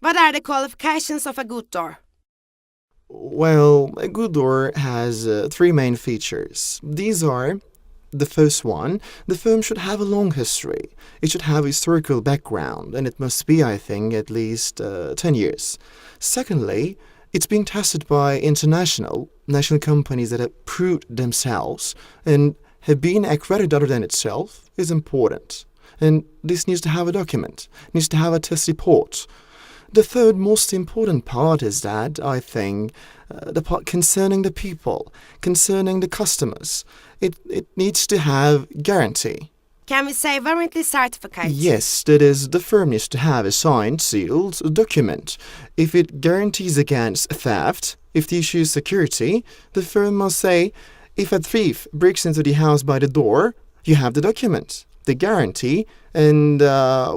What are the qualifications of a good door? Well, a good door has three main features. These are: the first one, the firm should have a long history. It should have a historical background, and it must be, I think, at least 10 years. Secondly, it's being tested by national companies that have proved themselves and have been accredited other than itself is important. And this needs to have a document, needs to have a test report. The third most important part is that, I think, the part concerning the people, concerning the customers. It needs to have guarantee. Can we say warranty certificate? Yes, that is, the firm needs to have a signed, sealed document. If it guarantees against theft, if it issues security, the firm must say, if a thief breaks into the house by the door, you have the document, the guarantee, and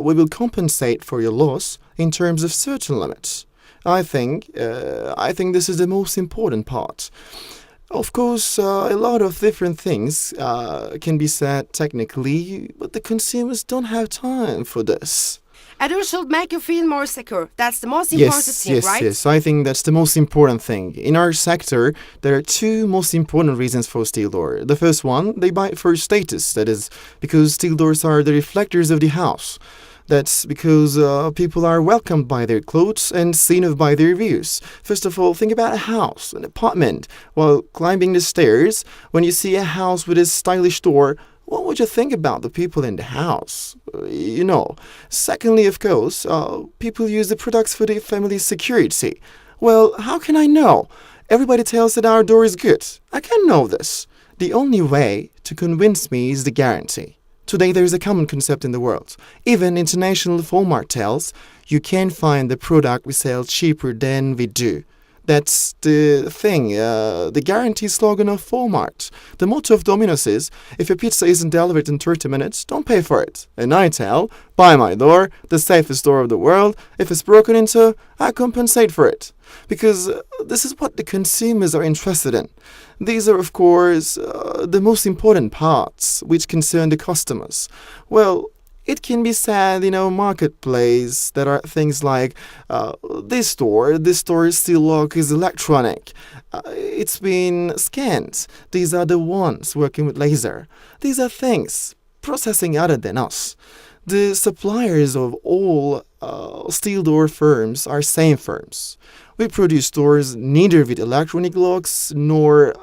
we will compensate for your loss in terms of certain limits. I think this is the most important part. Of course, a lot of different things can be said technically, but the consumers don't have time for this. A door should make you feel more secure. That's the most important thing, right? Yes. I think that's the most important thing. In our sector, there are two most important reasons for steel door. The first one, they buy it for status. That is, because steel doors are the reflectors of the house. That's because people are welcomed by their clothes and seen of by their views. First of all, think about a house, an apartment. While climbing the stairs, when you see a house with a stylish door, what would you think about the people in the house? Secondly, of course, people use the products for their family's security. Well, how can I know? Everybody tells that our door is good. I can know this. The only way to convince me is the guarantee. Today there is a common concept in the world. Even international Walmart tells you can find the product we sell cheaper than we do. That's the thing, the guarantee slogan of Walmart. The motto of Domino's is, if your pizza isn't delivered in 30 minutes, don't pay for it. And I tell, buy my door, the safest door of the world. If it's broken into, I compensate for it. Because this is what the consumers are interested in. These are, of course, the most important parts which concern the customers. Well, it can be said in our marketplace that are things like this door's steel lock is electronic. It's been scanned. These are the ones working with laser. These are things processing other than us. The suppliers of all steel door firms are same firms. We produce doors neither with electronic locks nor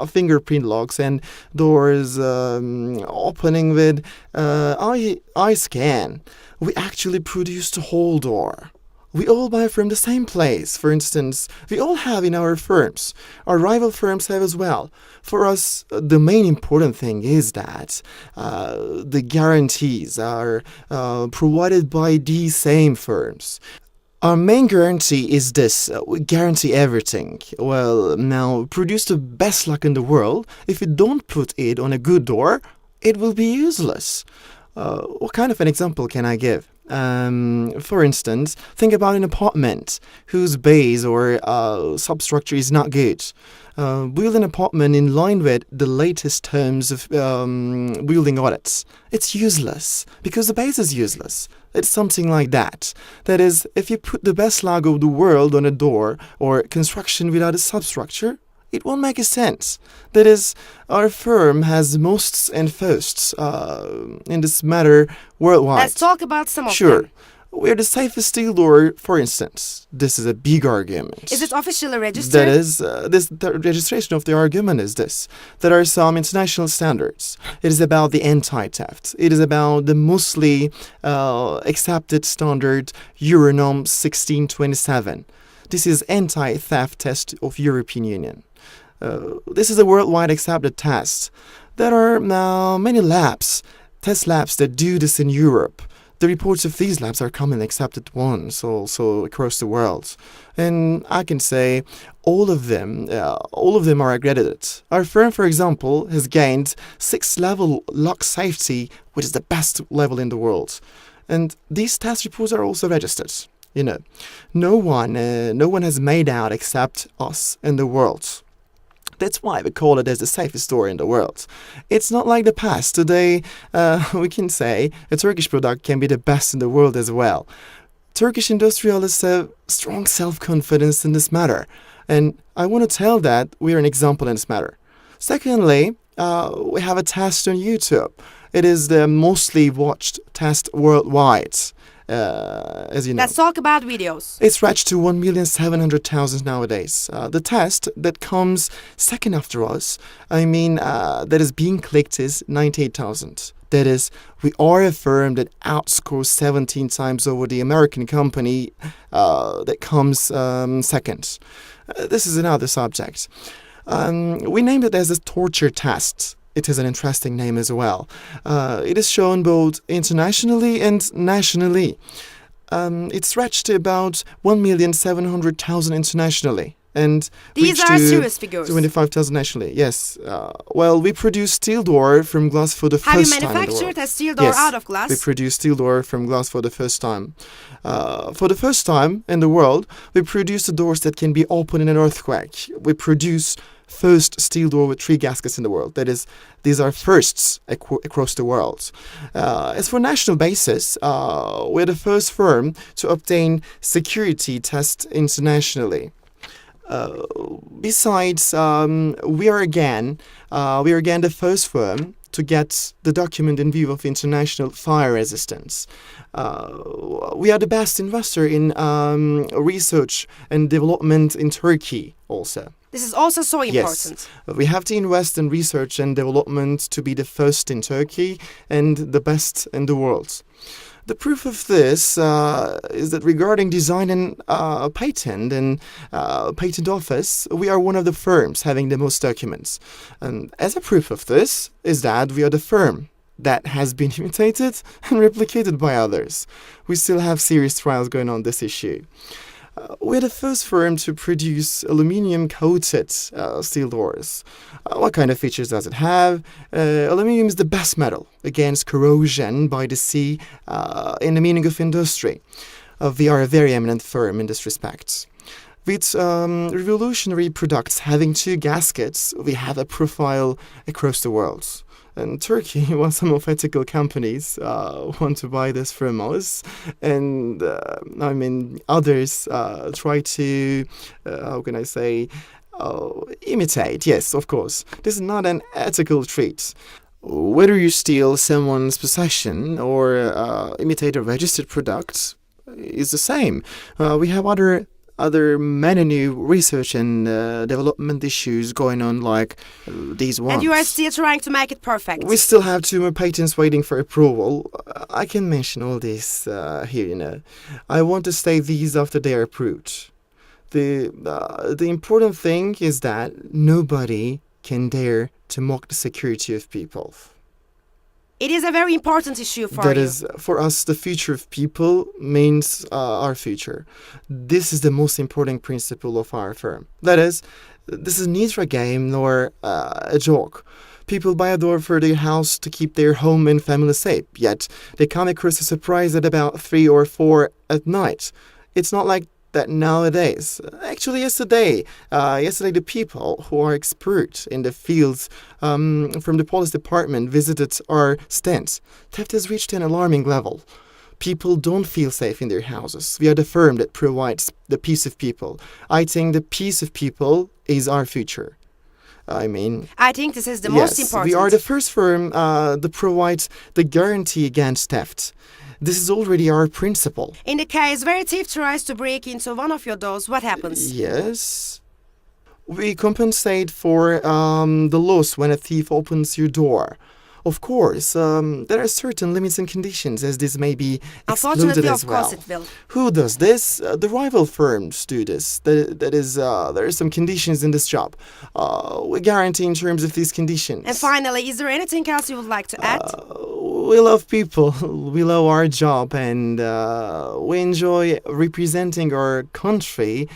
fingerprint locks, and doors opening with eye scan. We actually produce the whole door. We all buy from the same place. For instance, we all have in our firms. Our rival firms have as well. For us, the main important thing is that the guarantees are provided by these same firms. Our main guarantee is this. We guarantee everything. Well, now, produce the best lock in the world. If you don't put it on a good door, it will be useless. What kind of an example can I give? For instance, think about an apartment whose base or substructure is not good. Build an apartment in line with the latest terms of building audits. It's useless because the base is useless. It's something like that. That is, if you put the best log of the world on a door or construction without a substructure, it won't make a sense. That is, our firm has mosts and firsts in this matter worldwide. Let's talk about some of Sure. them. We're the safest steel door, for instance. This is a big argument. Is it officially registered? That is, the registration of the argument is this. There are some international standards. It is about the anti-theft. It is about the mostly accepted standard Euronorm 1627. This is anti-theft test of European Union. This is a worldwide accepted test. There are now many test labs that do this in Europe. The reports of these labs are commonly accepted ones also across the world. And I can say all of them are accredited. Our firm, for example, has gained 6-level lock safety, which is the best level in the world. And these test reports are also registered. No one has made out except us in the world. That's why we call it as the safest door in the world. It's not like the past. Today, we can say a Turkish product can be the best in the world as well. Turkish industrialists have strong self-confidence in this matter, and I want to tell that we are an example in this matter. Secondly, we have a test on YouTube. It is the mostly watched test worldwide, as you know. Let's talk about videos. It's reached to 1,700,000 nowadays. The test that comes second after us, that is being clicked is 98,000. That is, we are a firm that outscores 17 times over the American company that comes second. This is another subject. We named it as a torture test. It is an interesting name as well. It is shown both internationally and nationally. It's reached to about 1,700,000 internationally. And these are serious figures. 25,000 nationally, yes. We produce steel door from glass for the first time in the world. Have you manufactured a steel door out of glass? We produce steel door from glass for the first time. For the first time in the world, we produce the doors that can be opened in an earthquake. We produce first steel door with 3 gaskets in the world. That is, these are firsts across the world. As for national basis, we're the first firm to obtain security tests internationally. Besides, we are again the first firm to get the document in view of international fire resistance. We are the best investor in research and development in Turkey also. This is also so important. Yes, we have to invest in research and development to be the first in Turkey and the best in the world. The proof of this is that regarding design and patent and patent office, we are one of the firms having the most documents. And as a proof of this is that we are the firm that has been imitated and replicated by others. We still have serious trials going on this issue. We're the first firm to produce aluminium-coated steel doors. What kind of features does it have? Aluminium is the best metal against corrosion by the sea in the meaning of industry. We are a very eminent firm in this respect. With revolutionary products having 2 gaskets, we have a profile across the world. And Turkey, while some of ethical companies want to buy this from us, and others try to, imitate. Yes, of course. This is not an ethical trait. Whether you steal someone's possession or imitate a registered product is the same. We have other many new research and development issues going on like these ones. And you are still trying to make it perfect. We still have 2 more patents waiting for approval. I can mention all this here, I want to say these after they are approved. The important thing is that nobody can dare to mock the security of people. It is a very important issue for you. That is, for us, the future of people means our future. This is the most important principle of our firm. That is, this is neither a game nor a joke. People buy a door for their house to keep their home and family safe, yet they come across a surprise at about 3 or 4 at night. It's not like that nowadays. Actually, yesterday the people who are expert in the fields from the police department visited our stands. Theft has reached an alarming level. People don't feel safe in their houses. We are the firm that provides the peace of people. I think the peace of people is our future. I think this is the most important. We are the first firm that provides the guarantee against theft. This is already our principle. In the case where a thief tries to break into one of your doors, what happens? Yes. We compensate for the loss when a thief opens your door. Of course, there are certain limits and conditions, as this may be excluded as well. Of course it will. Who does this? The rival firms do this. That is, there are some conditions in this job. We guarantee in terms of these conditions. And finally, is there anything else you would like to add? We love people, we love our job, and we enjoy representing our country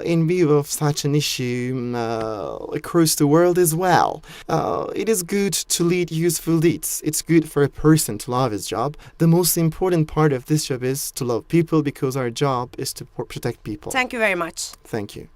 in view of such an issue across the world as well. It is good to lead useful deeds. It's good for a person to love his job. The most important part of this job is to love people because our job is to protect people. Thank you very much. Thank you.